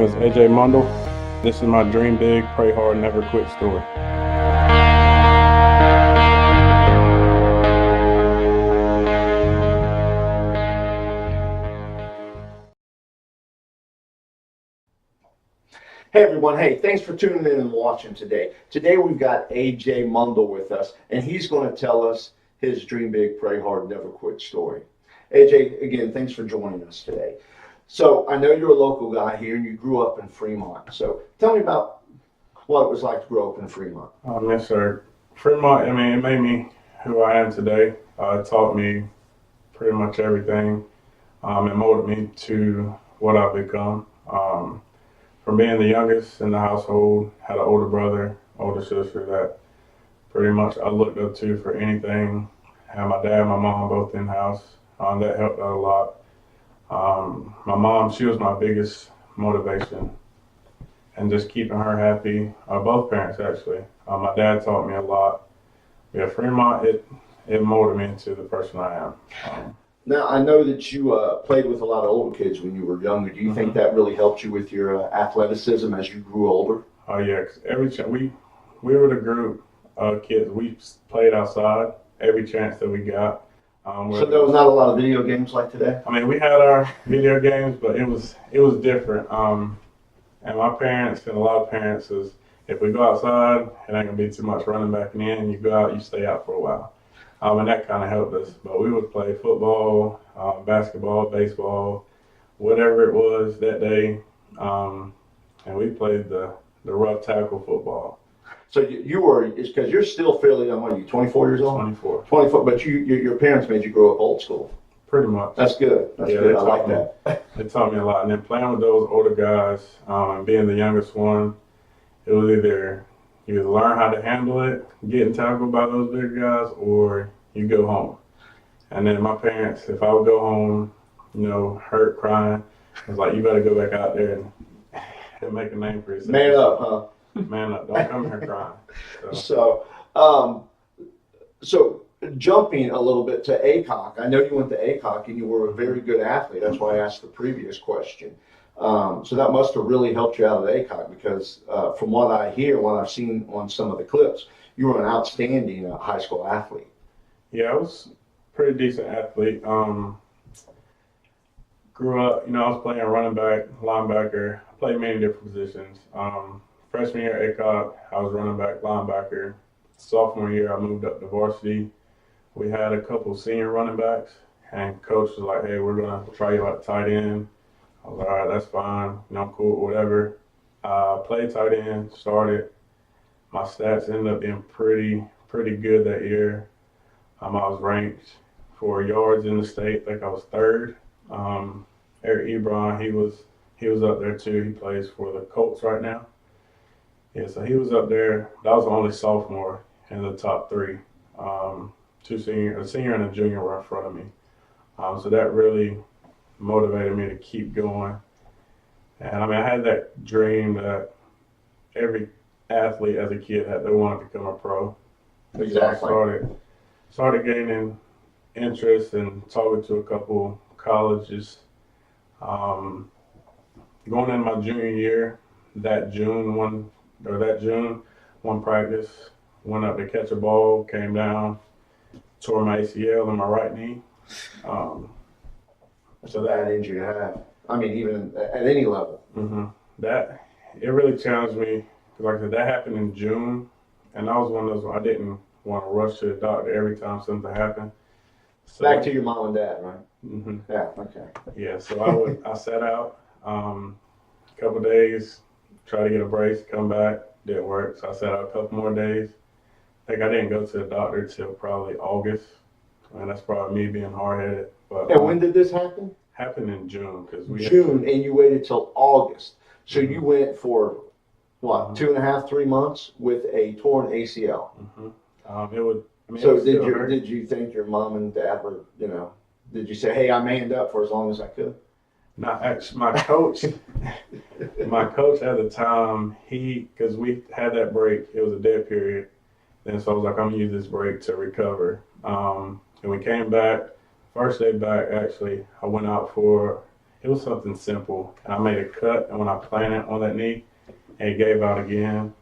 name is AJ Mundle. This is my Dream Big, Pray Hard, Never Quit story. Hey everyone, hey, thanks for tuning in and watching today. Today we've got AJ Mundle with us, and he's going to tell us his Dream Big, Pray Hard, Never Quit story. AJ, again, thanks for joining us today. So I know you're a local guy here and you grew up in Fremont. So tell me about what it was like to grow up in Fremont. Yes, sir. Fremont, it made me who I am today. It taught me pretty much everything. It molded me to what I've become. From being the youngest in the household, had an older brother, older sister that pretty much I looked up to for anything. Had my dad and my mom both in-house. That helped out a lot. My mom, she was my biggest motivation, and just keeping her happy. Both parents, actually. My dad taught me a lot. Yeah, Fremont, it molded me into the person I am. Now, I know that you played with a lot of older kids when you were younger. Do you think that really helped you with your athleticism as you grew older? Oh, yeah. 'Cause every we were the group of kids. We played outside every chance that we got. So there was not a lot of video games like today? We had our video games, but it was different. And my parents and a lot of parents is, if we go outside, it ain't gonna be too much running back and in. You go out, you stay out for a while. And that kind of helped us. But we would play football, basketball, baseball, whatever it was that day. And we played the rough tackle football. So you were, it's because you're still fairly young. What are you, 24 years old? 24. 24, but your parents made you grow up old school. Pretty much. That's good. That's good. I like that. It taught me a lot. And then playing with those older guys, and being the youngest one, it was either you learn how to handle it, getting tackled by those big guys, or you go home. And then my parents, if I would go home, hurt, crying, it was like, you better go back out there and make a name for yourself. Man up, huh? Man up. Don't come here crying. So jumping a little bit to ACOC, I know you went to ACOC and you were a very good athlete. That's why I asked the previous question. So that must have really helped you out at ACOC because from what I hear, what I've seen on some of the clips, you were an outstanding high school athlete. Yeah, I was a pretty decent athlete. Grew up, I was playing running back, linebacker. I played many different positions. Freshman year at ACOC, I was running back, linebacker. Sophomore year, I moved up to varsity. We had a couple senior running backs, and coach was like, hey, we're going to try you out tight end. I was like, all right, that's fine. I'm cool, whatever. Played tight end, started. My stats ended up being pretty good that year. I was ranked for yards in the state. I think I was third. Eric Ebron, he was up there too. He plays for the Colts right now. Yeah, so he was up there. That was the only sophomore in the top three. A senior and a junior were in front of me. So that really motivated me to keep going. And I had that dream that every athlete as a kid had to want to become a pro. Exactly. So I started gaining interest and talking to a couple colleges. Going in my junior year, that June, one practice, went up to catch a ball, came down, tore my ACL in my right knee. That's a bad injury to have. Even at any level. That, it really challenged me. Because like I said, that happened in June, and I was one of those where I didn't want to rush to the doctor every time something happened. So, back to your mom and dad, right? Yeah, okay. Yeah, so I sat out a couple of days, tried to get a brace, come back, didn't work. So I sat out a couple more days. I think I didn't go to the doctor till probably August, and that's probably me being hard-headed. But and when did this happen? Happened in June. And you waited till August. So you went for, what, 2.5, 3 months with a torn ACL? Did you think your mom and dad were, did you say, hey, I manned up for as long as I could? No, actually, my coach at the time, because we had that break, it was a dead period. And so I was like, I'm going to use this break to recover. And we came back, first day back, actually, I went out it was something simple. And I made a cut, and when I planted on that knee, it gave out again.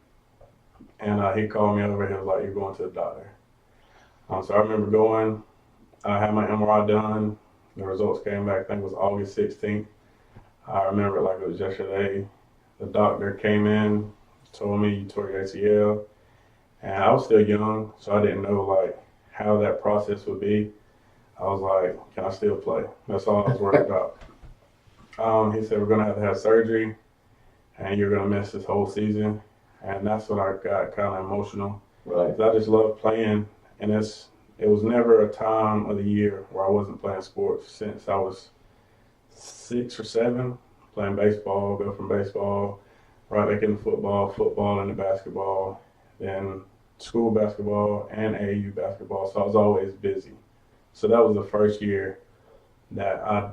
And he called me over. He was like, "You're going to the doctor." So I remember going. I had my MRI done. The results came back. I think it was August 16th. I remember it like it was yesterday. The doctor came in, told me you tore your ACL, and I was still young, so I didn't know like how that process would be. I was like, "Can I still play?" That's all I was worried about. He said we're gonna have to have surgery, and you're gonna miss this whole season, and that's when I got kind of emotional. Right. 'Cause I just love playing, and it was never a time of the year where I wasn't playing sports since I was 6 or 7, playing baseball, go from baseball right back into football into basketball, then school basketball and AAU basketball. So I was always busy. So that was the first year that I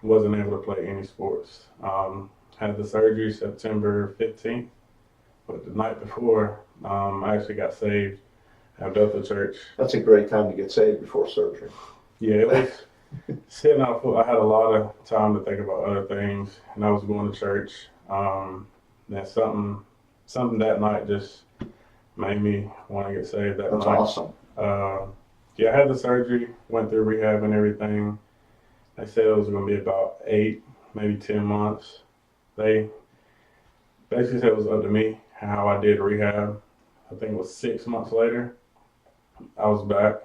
wasn't able to play any sports. Had the surgery September 15th, but the night before, I actually got saved at Bethel Church. That's a great time to get saved before surgery. Yeah, it was sitting out. I had a lot of time to think about other things, and I was going to church. Then something that night just made me want to get saved that That's night. awesome. Yeah, I had the surgery, went through rehab and everything. They said it was going to be about 8, maybe 10 months. They basically said it was up to me how I did rehab. I think it was 6 months later, I was back.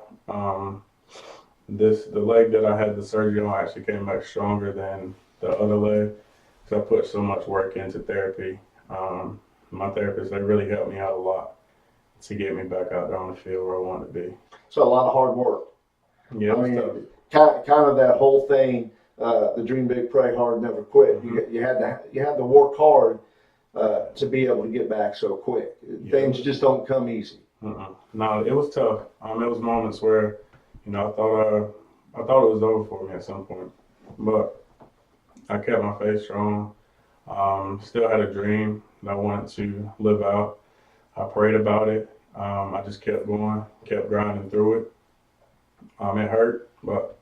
The leg that I had the surgery on actually came back stronger than the other leg because I put so much work into therapy. My therapist, they really helped me out a lot to get me back out there on the field where I wanted to be. So a lot of hard work. Yeah, it was tough. Kind of that whole thing, the dream big, pray hard, never quit. Mm-hmm. You had to work hard to be able to get back so quick. Yeah. Things just don't come easy. No, it was tough. It was moments where, I thought it was over for me at some point, but I kept my faith strong. Still had a dream that I wanted to live out. I prayed about it. I just kept going, kept grinding through it. It hurt, but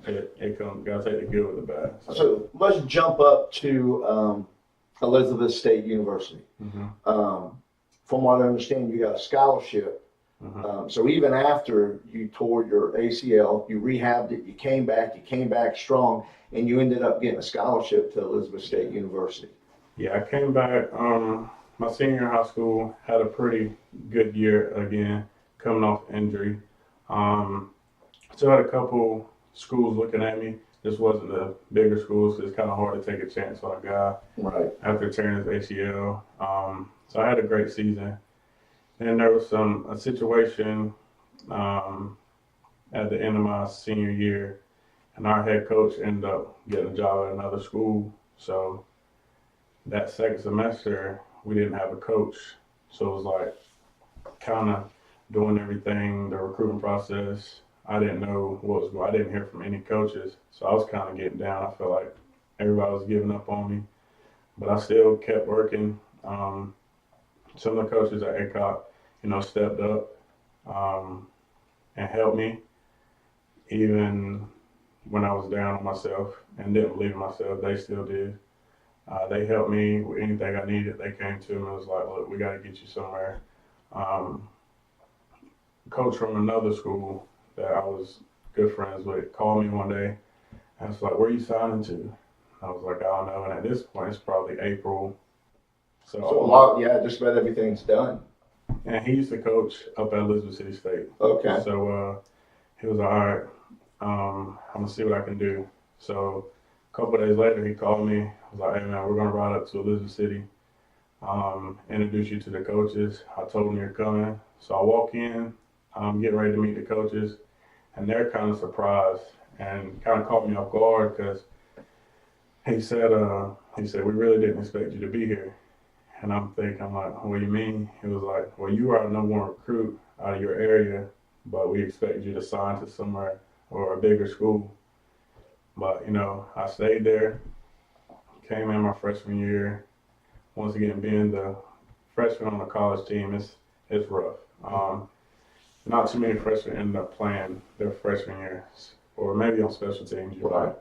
it comes. Gotta take the good with the bad. So let's jump up to Elizabeth State University. Mm-hmm. From what I understand, you got a scholarship. Mm-hmm. So even after you tore your ACL, you rehabbed it, you came back strong, and you ended up getting a scholarship to Elizabeth State University. Yeah, I came back. My senior year in high school, had a pretty good year again, coming off injury. Still had a couple schools looking at me. This wasn't the bigger schools, so it's kind of hard to take a chance on a guy Right. after tearing his ACL. So I had a great season. And there was a situation at the end of my senior year, and our head coach ended up getting a job at another school. So that second semester, we didn't have a coach. So it was like kind of doing everything, the recruiting process. I didn't know what was going on. I didn't hear from any coaches. So I was kind of getting down. I felt like everybody was giving up on me. But I still kept working. Some of the coaches at ACOP, stepped up and helped me, even when I was down on myself and didn't believe in myself. They still did. They helped me with anything I needed. They came to me and was like, "Look, we got to get you somewhere." Coach from another school that I was good friends with called me one day and was like, "Where are you signing to?" I was like, "I don't know." And at this point, it's probably April. So a lot, just about everything's done. And he used to coach up at Elizabeth City State. Okay. So he was like, "All right, I'm gonna see what I can do." So a couple of days later, he called me. I was like, "Hey man, we're gonna ride up to Elizabeth City, introduce you to the coaches." I told him you're coming. So I walk in, getting ready to meet the coaches, and they're kind of surprised and kind of caught me off guard because he said, "We really didn't expect you to be here." And I'm like, "What do you mean?" He was like, "Well, you are a number one recruit out of your area, but we expect you to sign to somewhere or a bigger school." But, I stayed there, came in my freshman year. Once again, being the freshman on the college team, it's rough. Not too many freshmen end up playing their freshman year, or maybe on special teams, you're right.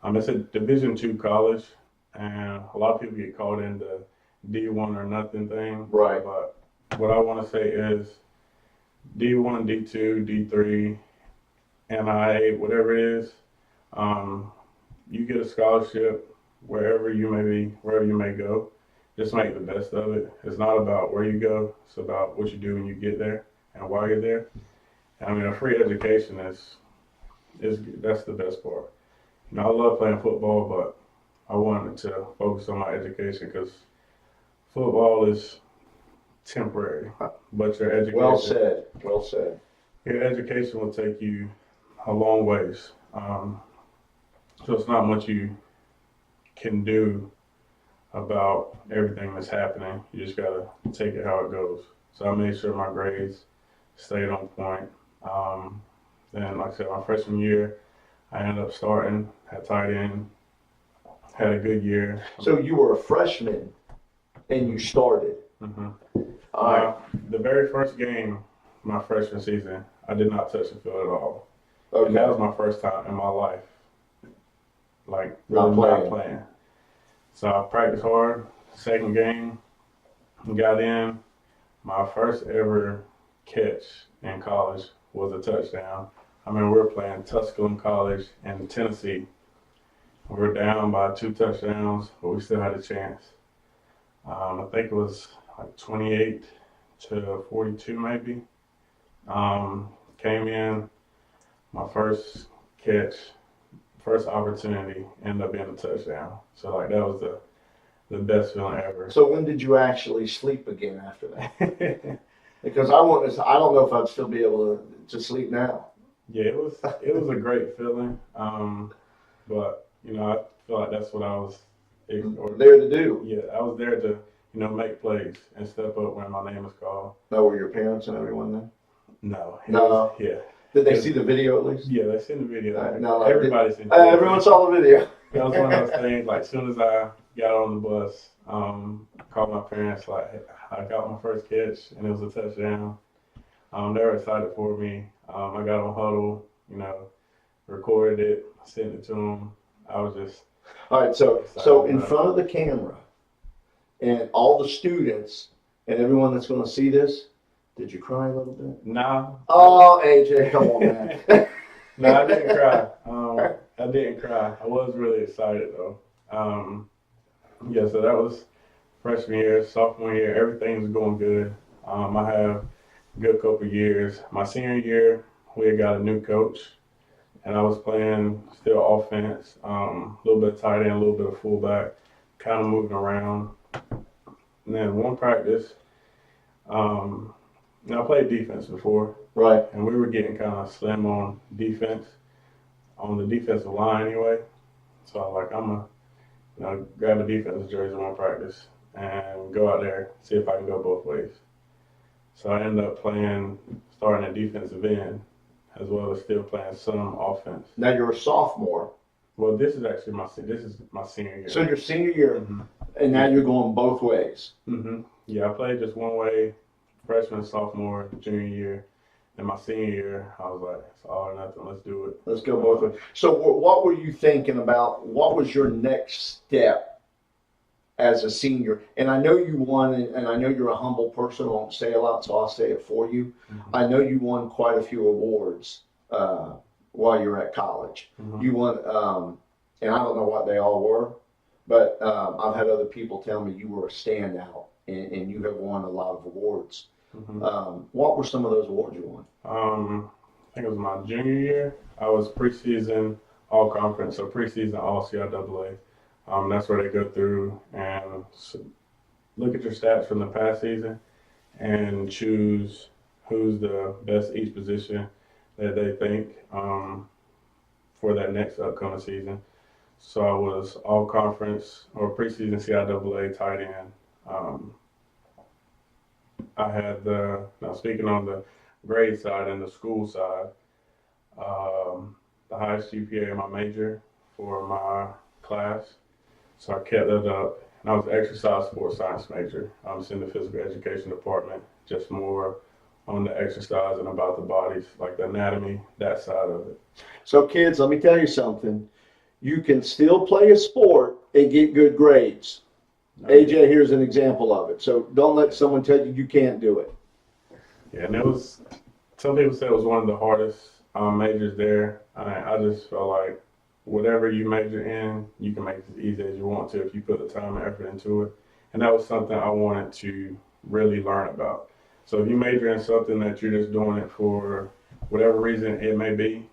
It's a Division II college, and a lot of people get caught in the D1 or nothing thing. Right. But what I want to say is D1, D2, D3, NIA, whatever it is, you get a scholarship wherever you may be, wherever you may go. Just make the best of it. It's not about where you go, it's about what you do when you get there and why you're there. I mean, a free education is that's the best part. I love playing football, but I wanted to focus on my education because football is temporary, but your education. Well said. Well said. Your education will take you a long ways. So it's not much you can do about everything that's happening. You just gotta take it how it goes. So I made sure my grades stayed on point. Then, like I said, my freshman year, I ended up starting at tight end. Had a good year. So you were a freshman and you started. Mm-hmm. All right. The very first game, my freshman season, I did not touch the field at all. And that Okay. was my first time in my life, like Not really playing. not playing. So I practiced hard. Second game, got in. My first ever catch in college was a touchdown. I mean, we were playing Tusculum College in Tennessee. We were down by 2 touchdowns, but we still had a chance. I think it was like 28-42 maybe. Came in, my first catch, first opportunity, ended up being a touchdown. So like that was the best feeling ever. So when did you actually sleep again after that? Because I don't know if I'd still be able to sleep now. Yeah, it was a great feeling. But I feel like that's what I was There to do. yeah, I was there to, make plays and step up when my name was called. Know were your parents and everyone there? No. No. Yeah. Did they see the video at least? Yeah, they seen the video. No, Everybody seen the video. everyone saw the video. That was one of those things, like, as soon as I got on the bus, called my parents, like, I got my first catch, and it was a touchdown. They were excited for me. I got on Huddle, recorded it, sent it to them. I was just All right, so excited in about it. front of the camera and all the students and everyone that's going to see this, did you cry a little bit? Nah. Oh, AJ, come on, man. No, I didn't cry. I didn't cry. I was really excited though. Yeah, so that was freshman year, sophomore year. Everything was going good. I have a good couple of years. My senior year, we had got a new coach, and I was playing still offense, a little bit of tight end, a little bit of fullback, kind of moving around. And then one practice, I played defense before. Right. And we were getting kind of slim on defense, on the defensive line anyway. So I was like, I'm going to grab a defensive jersey one practice and go out there, see if I can go both ways. So I ended up starting at defensive end, as well as still playing some offense. Now you're a sophomore. Well, this is actually my senior year. So your senior year, Mm-hmm. and now you're going both ways. Mm-hmm. Yeah, I played just one way, freshman, sophomore, junior year. And my senior year, I was like, it's all or nothing. Let's do it. Let's go both ways. So what were you thinking about? What was your next step as a senior? And I know you won, and I know you're a humble person. I won't say a lot, so I'll say it for you. Mm-hmm. I know you won quite a few awards while you were at college. Mm-hmm. You won, and I don't know what they all were, but I've had other people tell me you were a standout, and you have won a lot of awards. Mm-hmm. What were some of those awards you won? I think it was my junior year. I was preseason all conference, so preseason all CIAA. That's where they go through and look at your stats from the past season and choose who's the best each position that they think for that next upcoming season. So I was all conference or preseason CIAA tight end. I had now speaking on the grade side and the school side, the highest GPA in my major for my class. So I kept that up. And I was an exercise sports science major. I was in the physical education department, just more on the exercise and about the bodies, like the anatomy, that side of it. So kids, let me tell you something. you can still play a sport and get good grades. AJ, here's an example of it. So don't let someone tell you you can't do it. Yeah, and it was, some people said it was one of the hardest majors there. I just felt like whatever you major in, you can make it as easy as you want to if you put the time and effort into it. And that was something I wanted to really learn about. So if you major in something that you're just doing it for whatever reason it may be,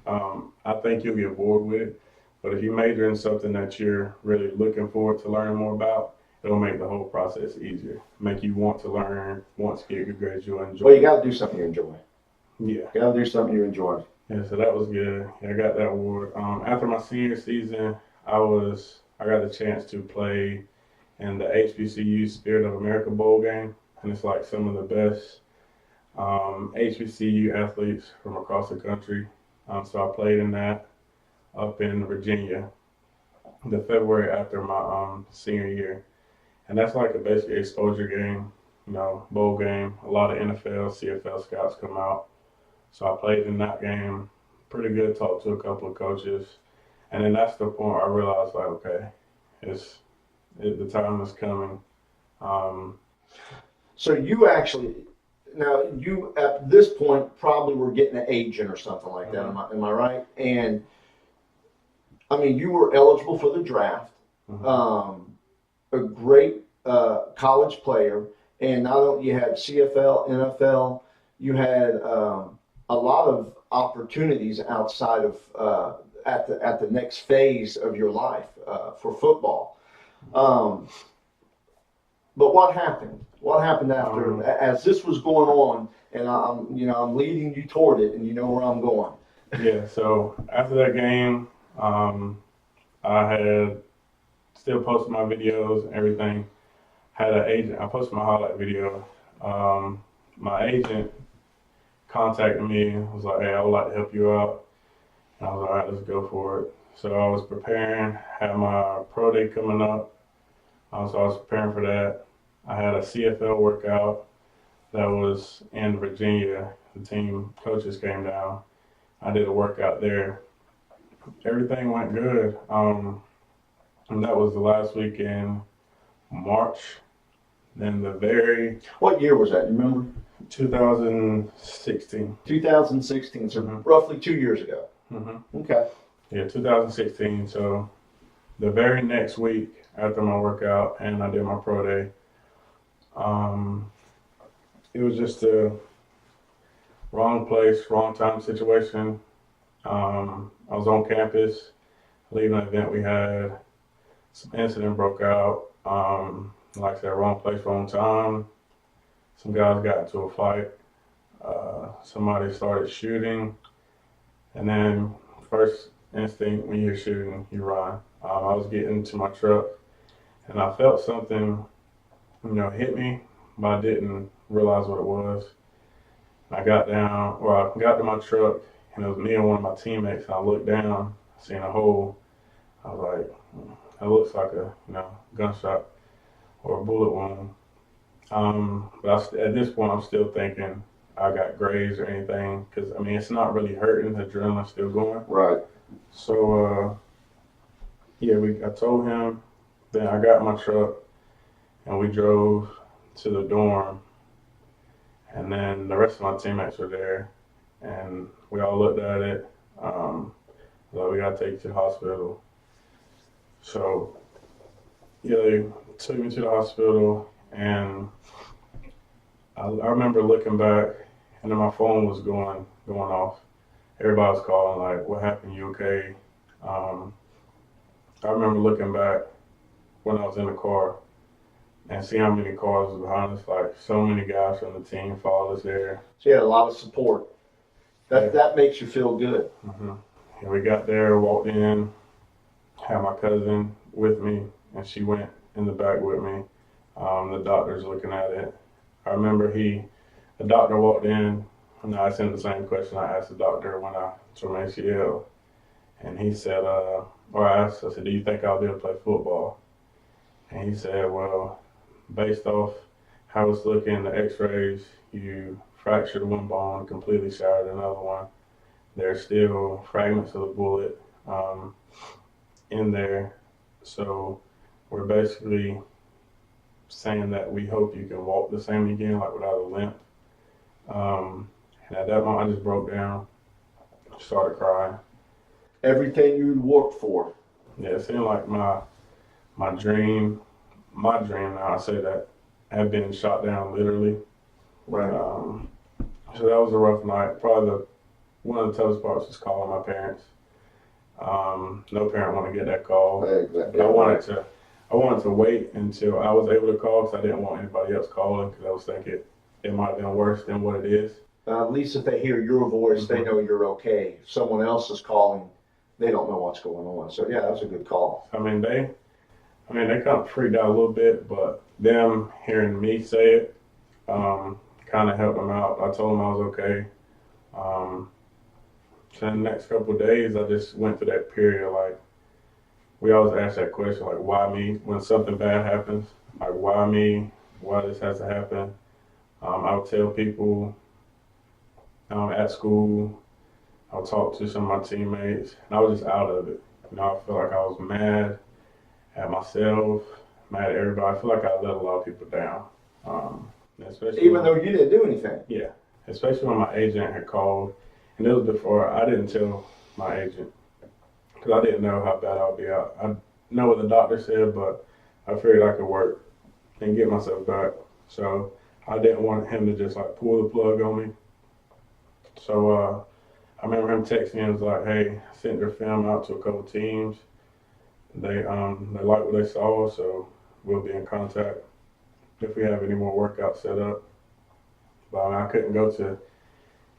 I think you'll get bored with it. But if you major in something that you're really looking forward to learning more about, it'll make the whole process easier. Make you want to learn, want to get good grades you'll enjoy. Well, you got to do something you enjoy. Yeah. You got to do something you enjoy. Yeah, so that was good. Yeah, I got that award. After my senior season, I got the chance to play in the HBCU Spirit of America Bowl game, and it's like some of the best HBCU athletes from across the country. So I played in that up in Virginia the February after my senior year, and that's like a basic exposure game, bowl game. A lot of NFL, CFL scouts come out. So I played in that game, pretty good, talked to a couple of coaches. And then that's the point I realized, like, okay, the time is coming. So you actually, now you at this point probably were getting an agent or something like that. Am I right? And I mean, you were eligible for the draft, a great college player, and not only you had CFL, NFL, you had a lot of opportunities outside of at the next phase of your life for football. But what happened? What happened after as this was going on? And I'm leading you toward it, and you know where I'm going. Yeah. So after that game, I had still posted my videos and everything. Had an agent. I posted my highlight video. My agent contacted me, was like, hey, I would like to help you out. And I was like, all right, let's go for it. So I was preparing, had my pro day coming up. So I was preparing for that. I had a CFL workout that was in Virginia. The team coaches came down. I did a workout there. Everything went good. And that was the last week in March. Then What year was that? You remember? 2016. 2016, so roughly 2 years ago. Okay. Yeah, 2016. So the very next week after my workout and I did my pro day, it was just a wrong place, wrong time situation. I was on campus, leaving an event we had. Some incident broke out. Like I said, wrong place, wrong time. Some guys got into a fight. Somebody started shooting. And then first instinct when you're shooting, you run. I was getting to my truck and I felt something, hit me, but I didn't realize what it was. I got down, or I got to my truck and it was me and one of my teammates. And I looked down, seen a hole. I was like, that looks like a, gunshot or a bullet wound. But at this point, I'm still thinking I got grazed or anything because, it's not really hurting. The adrenaline's still going. Right. So, I told him, then I got my truck and we drove to the dorm. And then the rest of my teammates were there and we all looked at it. Like, we got to take you to the hospital. So, they took me to the hospital and I remember looking back and then my phone was going off. Everybody was calling like, what happened? You okay? I remember looking back when I was in the car and seeing how many cars was behind us. Like so many guys from the team followed us there. So you had a lot of support. That makes you feel good. And we got there, walked in, had my cousin with me, and she went in the back with me. The doctor's looking at it. I remember the doctor walked in, and I asked him the same question I asked the doctor when I tore my ACL. And he said, I said, do you think I'll be able to play football? And he said, well, based off how it's looking, the x-rays, you fractured one bone, completely shattered another one. There's still fragments of the bullet. in there. So we're basically saying that we hope you can walk the same again, like without a limp. And at that moment, I just broke down, started crying. Everything you'd worked for. Yeah, it seemed like my dream, my dream now, I say that, had been shot down literally. Right. So that was a rough night. Probably one of the toughest parts was calling my parents. No parent wanted to get that call. Exactly. I wanted to wait until I was able to call because I didn't want anybody else calling because I was thinking it might have been worse than what it is. At least if they hear your voice, they know you're okay. If someone else is calling, they don't know what's going on. So yeah, that was a good call. They kind of freaked out a little bit, but them hearing me say it, kind of helped them out. I told them I was okay. So in the next couple of days, I just went through that period. Like, we always ask that question, like, why me? When something bad happens, like, why me? Why this has to happen? I would tell people at school, I would talk to some of my teammates, and I was just out of it. I felt like I was mad at myself, mad at everybody. I feel like I let a lot of people down. Even though you didn't do anything. Yeah, especially when my agent had called. And it was before I didn't tell my agent because I didn't know how bad I would be out. I know what the doctor said, but I figured I could work and get myself back. So I didn't want him to just like pull the plug on me. So I remember him texting me and was like, "Hey, I sent their film out to a couple teams. They like what they saw, so we'll be in contact if we have any more workouts set up." But I couldn't go to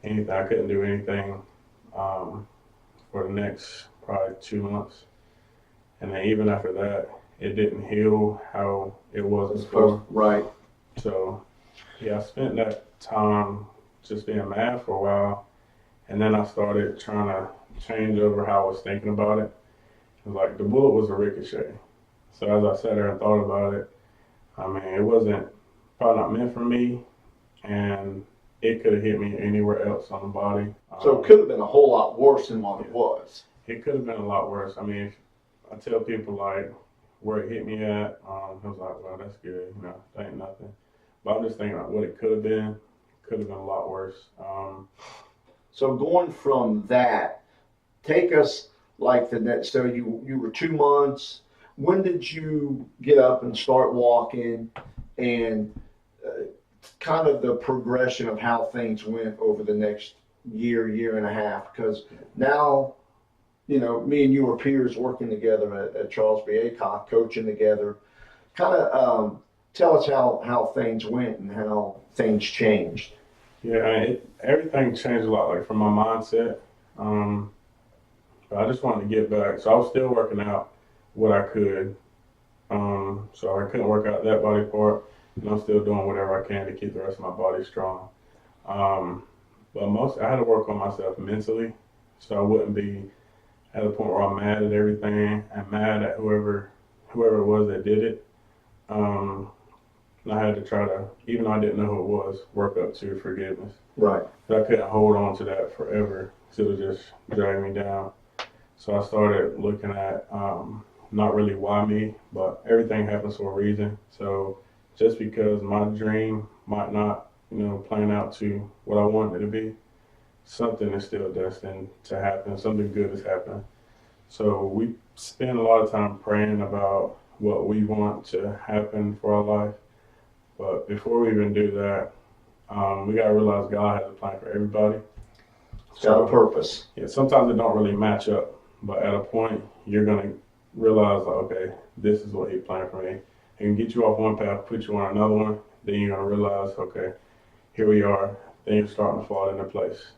anything. I couldn't do anything for the next probably 2 months. And then even after that, it didn't heal how it was before. Right. So, yeah, I spent that time just being mad for a while. And then I started trying to change over how I was thinking about it. It was like the bullet was a ricochet. So as I sat there and thought about it, it wasn't probably not meant for me. And it could have hit me anywhere else on the body. So it could have been a whole lot worse than what it was. It could have been a lot worse. If I tell people like where it hit me at, I was like, well, that's good. That ain't nothing. But I'm just thinking like what it could have been a lot worse. So going from that, take us like the next. So you were 2 months. When did you get up and start walking, and kind of the progression of how things went over the next year and a half? Because now, me and you were peers working together at Charles B. Aycock, coaching together. Kind of tell us how things went and how things changed. Yeah, everything changed a lot, like from my mindset. But I just wanted to get back. So I was still working out what I could. So I couldn't work out that body part. And I'm still doing whatever I can to keep the rest of my body strong. But I had to work on myself mentally, so I wouldn't be at a point where I'm mad at everything and mad at whoever it was that did it. And I had to try to, even though I didn't know who it was, work up to forgiveness. Right. But I couldn't hold on to that forever, because it would just drag me down. So I started looking at not really why me, but everything happens for a reason. So just because my dream might not, plan out to what I want it to be, something is still destined to happen. Something good has happened. So we spend a lot of time praying about what we want to happen for our life. But before we even do that, we got to realize God has a plan for everybody. It's got a purpose. Yeah, sometimes it don't really match up. But at a point, you're going to realize, like, okay, this is what He planned for me. It can get you off one path, put you on another one. Then you're going to realize, okay, here we are. Then you're starting to fall into place.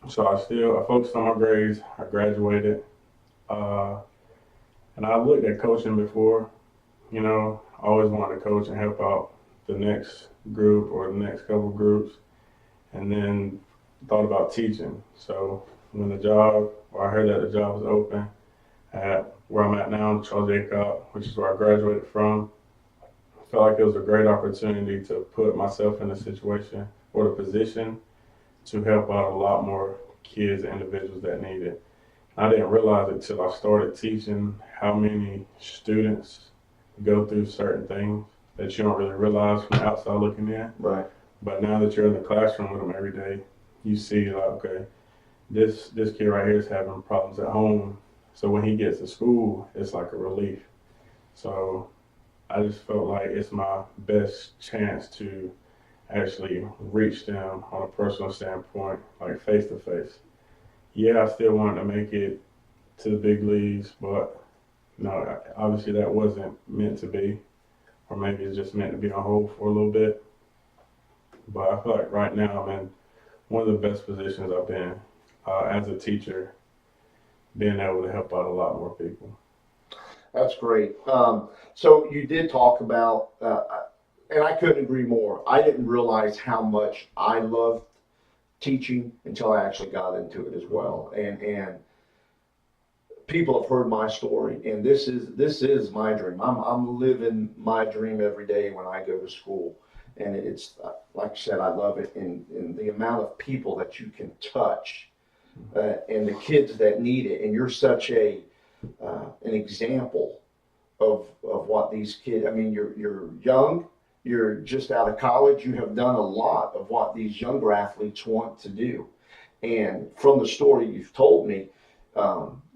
So I focused on my grades. I graduated. And I looked at coaching before. I always wanted to coach and help out the next group or the next couple groups. And then thought about teaching. So when I heard that the job was open at where I'm at now, Charles A. Cobb, which is where I graduated from, I felt like it was a great opportunity to put myself in a situation or the position to help out a lot more kids and individuals that need it. I didn't realize it till I started teaching how many students go through certain things that you don't really realize from the outside looking in. Right. But now that you're in the classroom with them every day, you see like, okay, this kid right here is having problems at home. So when he gets to school, it's like a relief. So I just felt like it's my best chance to actually reach them on a personal standpoint, like face to face. Yeah, I still wanted to make it to the big leagues, but no, obviously that wasn't meant to be, or maybe it's just meant to be on hold for a little bit. But I feel like right now I'm in one of the best positions I've been as a teacher, being able to help out a lot more people. That's great. So you did talk about, and I couldn't agree more. I didn't realize how much I loved teaching until I actually got into it as well. And people have heard my story, and this is my dream. I'm living my dream every day when I go to school, and it's like I said, I love it, and the amount of people that you can touch, and the kids that need it, and you're such an example of what these kids. I mean, you're young. You're just out of college. You have done a lot of what these younger athletes want to do. And from the story you've told me,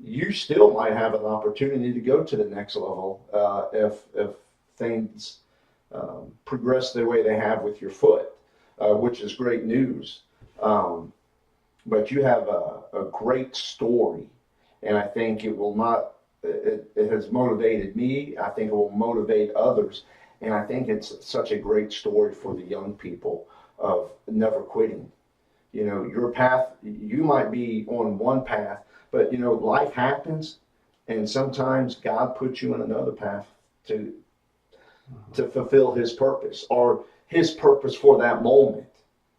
you still might have an opportunity to go to the next level if things progress the way they have with your foot, which is great news. But you have a great story, and I think it will not. It has motivated me. I think it will motivate others. And I think it's such a great story for the young people of never quitting. You know, your path, you might be on one path, but you know, life happens, and sometimes God puts you in another path to fulfill his purpose or his purpose for that moment.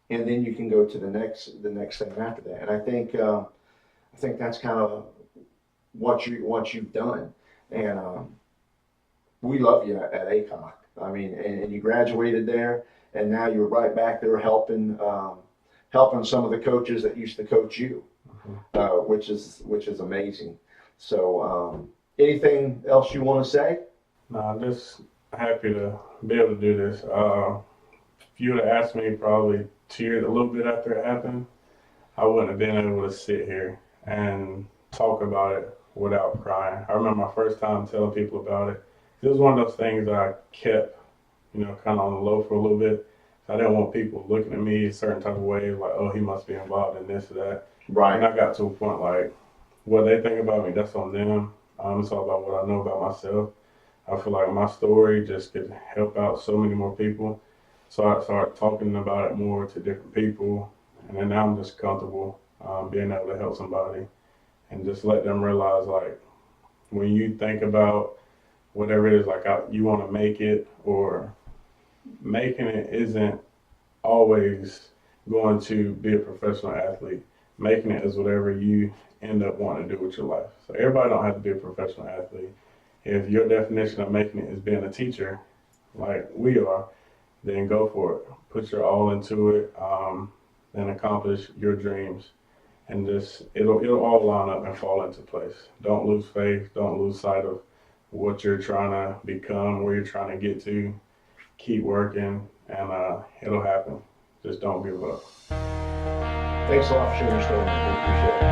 And then you can go to the next thing after that. And I think that's kind of what you've done. And we love you at ACOC. I mean, and you graduated there, and now you're right back there helping some of the coaches that used to coach you, which is amazing. So, anything else you want to say? No, I'm just happy to be able to do this. If you would have asked me probably 2 years, a little bit after it happened, I wouldn't have been able to sit here and talk about it without crying. I remember my first time telling people about it. It was one of those things that I kept, kind of on the low for a little bit. I didn't want people looking at me a certain type of way, like, oh, he must be involved in this or that. Right. And I got to a point like, what they think about me, that's on them. It's all about what I know about myself. I feel like my story just could help out so many more people. So I started talking about it more to different people. And then now I'm just comfortable being able to help somebody and just let them realize, like, when you think about whatever it is, like you want to make it, or making it isn't always going to be a professional athlete. Making it is whatever you end up wanting to do with your life. So everybody don't have to be a professional athlete. If your definition of making it is being a teacher, like we are, then go for it. Put your all into it, and accomplish your dreams. And just it'll all line up and fall into place. Don't lose faith. Don't lose sight of what you're trying to become, where you're trying to get to. Keep working, and it'll happen. Just don't give up. Thanks a lot for sharing your story. We appreciate it.